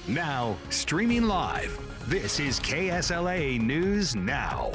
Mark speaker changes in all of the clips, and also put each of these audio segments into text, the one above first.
Speaker 1: Now, streaming live, this is KSLA News Now.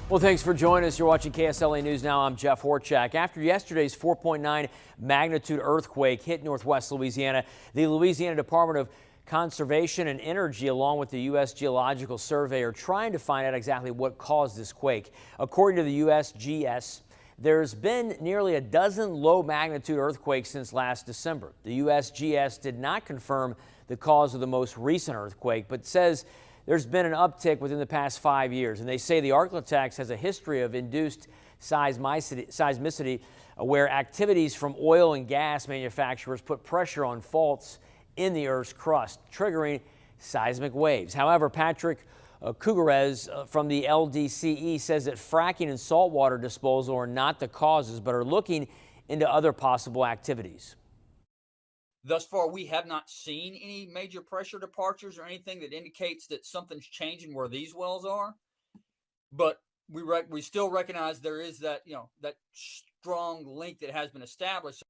Speaker 2: Well, thanks for joining us. You're watching KSLA News Now. I'm Jeff Horchak. After yesterday's 4.9 magnitude earthquake hit northwest Louisiana, the Louisiana Department of Conservation and Energy, along with the U.S. Geological Survey, are trying to find out exactly what caused this quake. According to the USGS, there's been nearly a dozen low-magnitude earthquakes since last December. The USGS did not confirm the cause of the most recent earthquake, but says there's been an uptick within the past 5 years. And they say the Arklatex has a history of induced seismicity, where activities from oil and gas manufacturers put pressure on faults in the Earth's crust, triggering seismic waves. However, Patrick Cougarez from the LDCE says that fracking and saltwater disposal are not the causes, but are looking into other possible activities.
Speaker 3: Thus far, we have not seen any major pressure departures or anything that indicates that something's changing where these wells are. But we still recognize there is that, that strong link that has been established.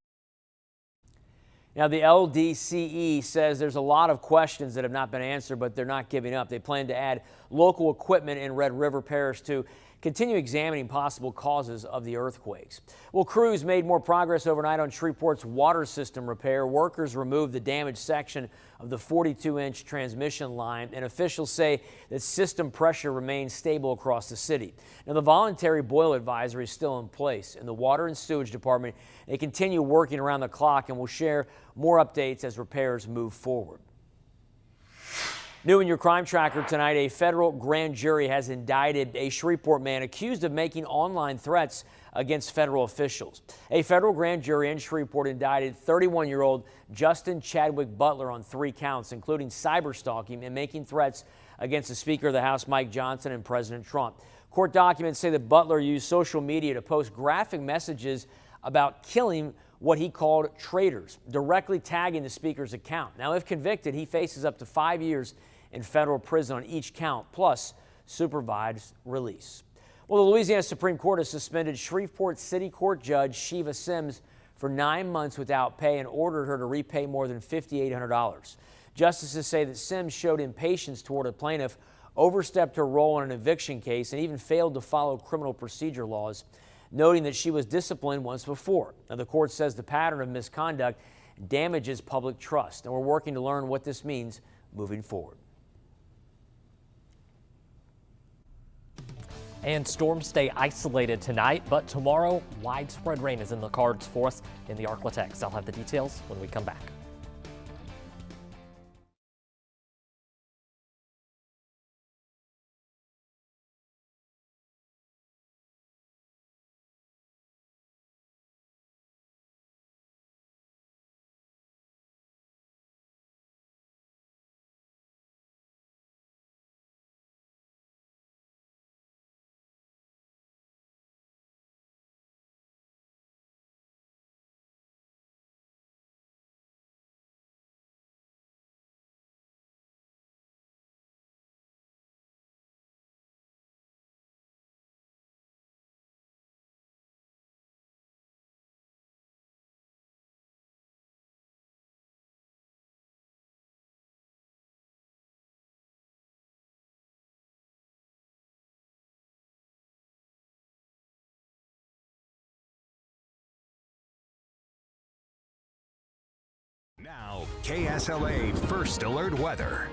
Speaker 2: Now, the LDCE says there's a lot of questions that have not been answered, but they're not giving up. They plan to add local equipment in Red River Parish to continue examining possible causes of the earthquakes. Well, crews made more progress overnight on Shreveport's water system repair. Workers removed the damaged section of the 42-inch transmission line, and officials say that system pressure remains stable across the city. Now, the voluntary boil advisory is still in place. In the Water and Sewage Department, they continue working around the clock and will share more updates as repairs move forward. New in your crime tracker tonight, a federal grand jury has indicted a Shreveport man accused of making online threats against federal officials. A federal grand jury in Shreveport indicted 31-year-old Justin Chadwick Butler on 3 counts, including cyberstalking and making threats against the Speaker of the House, Mike Johnson, and President Trump. Court documents say that Butler used social media to post graphic messages about killing what he called traitors, directly tagging the Speaker's account. Now, if convicted, he faces up to 5 years in federal prison on each count, plus supervised release. Well, the Louisiana Supreme Court has suspended Shreveport City Court Judge Shiva Sims for 9 months without pay and ordered her to repay more than $5,800. Justices say that Sims showed impatience toward a plaintiff, overstepped her role in an eviction case, and even failed to follow criminal procedure laws, noting that she was disciplined once before. Now, the court says the pattern of misconduct damages public trust, and we're working to learn what this means moving forward.
Speaker 4: And storms stay isolated tonight, but tomorrow, widespread rain is in the cards for us in the Arklatex. I'll have the details when we come back.
Speaker 1: Now, KSLA First Alert Weather.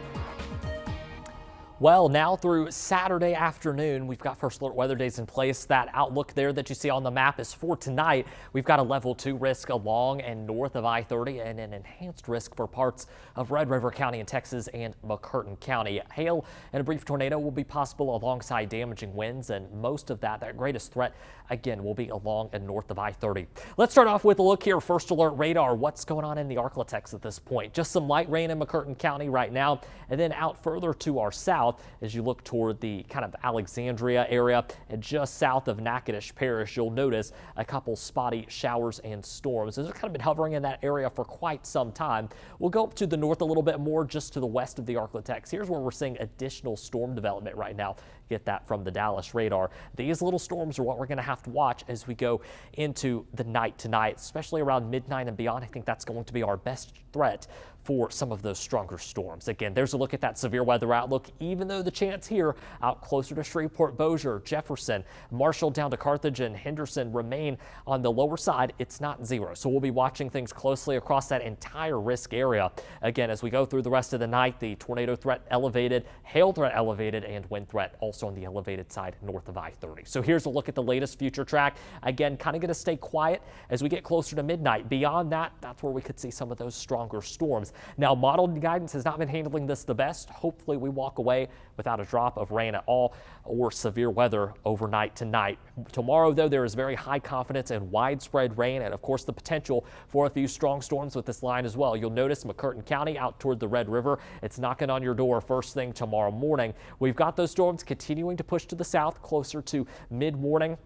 Speaker 4: Well, now through Saturday afternoon, we've got first alert weather days in place. That outlook there that you see on the map is for tonight. We've got a level 2 risk along and north of I-30 and an enhanced risk for parts of Red River County in Texas and McCurtain County. Hail and a brief tornado will be possible alongside damaging winds, and most of that greatest threat again will be along and north of I-30. Let's start off with a look here. First alert radar. What's going on in the Arklatex at this point? Just some light rain in McCurtain County right now, and then out further to our south as you look toward the kind of Alexandria area and just south of Natchitoches Parish, you'll notice a couple spotty showers and storms. Those have kind of been hovering in that area for quite some time. We'll go up to the north a little bit more, just to the west of the Arklatex. Here's where we're seeing additional storm development right now. Get that from the Dallas radar. These little storms are what we're going to have to watch as we go into the night tonight, especially around midnight and beyond. I think that's going to be our best threat for some of those stronger storms. Again, there's a look at that severe weather outlook, even though the chance here out closer to Shreveport, Bossier, Jefferson, Marshall down to Carthage and Henderson remain on the lower side. It's not zero. So we'll be watching things closely across that entire risk area. Again, as we go through the rest of the night, the tornado threat elevated, hail threat elevated, and wind threat also on the elevated side north of I-30. So here's a look at the latest future track. Again, kind of going to stay quiet as we get closer to midnight. Beyond that, that's where we could see some of those stronger storms. Now, modeled guidance has not been handling this the best. Hopefully we walk away without a drop of rain at all or severe weather overnight tonight. Tomorrow, though, there is very high confidence in widespread rain and, of course, the potential for a few strong storms with this line as well. You'll notice McCurtain County out toward the Red River. It's knocking on your door first thing tomorrow morning. We've got those storms continuing to push to the south closer to mid-morning.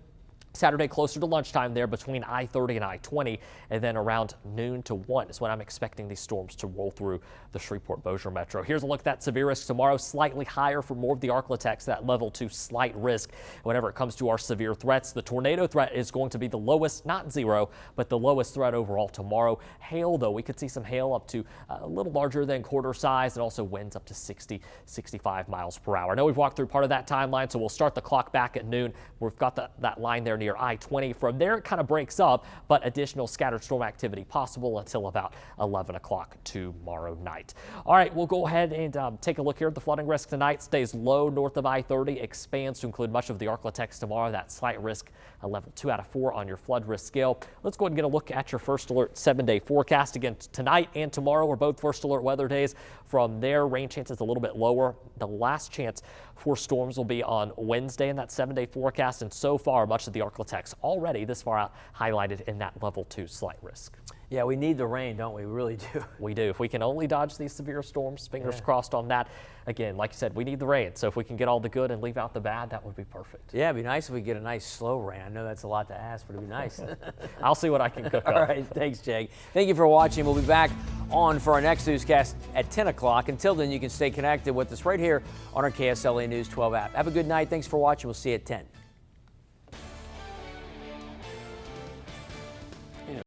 Speaker 4: Saturday closer to lunchtime there between I-30 and I-20, and then around noon to 1 is when I'm expecting these storms to roll through the Shreveport-Bossier metro. Here's a look at that severe risk tomorrow, slightly higher for more of the Arklatex, that level 2 slight risk. Whenever it comes to our severe threats, the tornado threat is going to be the lowest, not zero, but the lowest threat overall tomorrow. Hail, though, we could see some hail up to a little larger than quarter size, and also winds up to 60, 65 miles per hour. I know we've walked through part of that timeline, so we'll start the clock back at noon. We've got that line there near I-20. From there, it kind of breaks up, but additional scattered storm activity possible until about 11 o'clock tomorrow night. All right, we'll go ahead and take a look here at the flooding risk tonight. Stays low north of I-30, expands to include much of the Arklatex tomorrow. That slight risk, a level 2 out of 4 on your flood risk scale. Let's go ahead and get a look at your first alert 7-day forecast. Again, tonight and tomorrow are both first alert weather days. From there, rain chances a little bit lower. The last chance for storms will be on Wednesday in that 7-day forecast, and so far much of the Arklatex already this far out highlighted in that level 2 slight risk.
Speaker 2: Yeah, we need the rain, don't we? We really do.
Speaker 4: We do. If we can only dodge these severe storms, fingers crossed on that. Again, like you said, we need the rain. So if we can get all the good and leave out the bad, that would be perfect.
Speaker 2: Yeah, it'd be nice if we get a nice slow rain. I know that's a lot to ask, but it'd be nice.
Speaker 4: I'll see what I can cook up.
Speaker 2: All right, thanks, Jake. Thank you for watching. We'll be back on for our next newscast at 10 o'clock. Until then, you can stay connected with us right here on our KSLA News 12 app. Have a good night. Thanks for watching. We'll see you at 10.